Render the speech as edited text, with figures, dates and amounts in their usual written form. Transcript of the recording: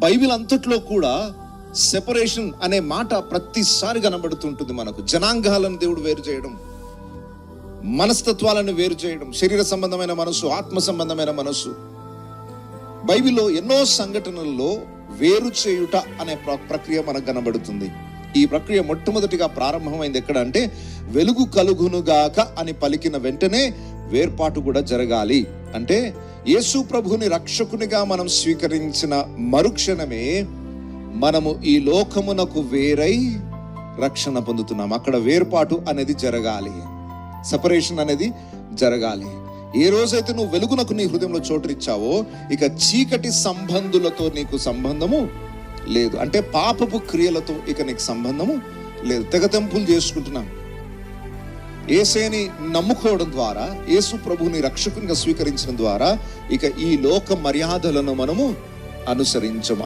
Bible అంతట్లో కూడా separation అనే మాట ప్రతిసారి కనబడుతుంటుంది మనకు. జనాంగాలను దేవుడు వేరు చేయడం, మనస్తత్వాలను వేరు చేయడం, శరీర సంబంధమైన మనసు, ఆత్మ సంబంధమైన మనసు. బైబిల్లో ఎన్నో సంఘటనల్లో వేరు చేయుట అనే ప్రక్రియ మనకు కనబడుతుంది. ఈ ప్రక్రియ మొట్టమొదటిగా ప్రారంభమైంది ఎక్కడ అంటే, వెలుగు కలుగునుగాక అని పలికిన వెంటనే వేర్పాటు కూడా జరగాలి. అంటే యేసు ప్రభుని రక్షకునిగా మనం స్వీకరించిన మరుక్షణమే మనము ఈ లోకమునకు వేరై రక్షణ పొందుతున్నాం. అక్కడ వేర్పాటు అనేది జరగాలి, సెపరేషన్ అనేది జరగాలి. ఏ రోజైతే నువ్వు వెలుగునకు నీ హృదయంలో చోటునిచ్చావో, ఇక చీకటి సంబంధులతో నీకు సంబంధము లేదు. అంటే పాపపు క్రియలతో ఇక నీకు సంబంధము లేదు. తెగతెంపులు చేసుకుంటున్నాం. యేసుని నమ్ముకోవడం ద్వారా, యేసు ప్రభుని రక్షకునిగా స్వీకరించడం ద్వారా ఇక ఈ లోక మర్యాదలను మనము అనుసరించము.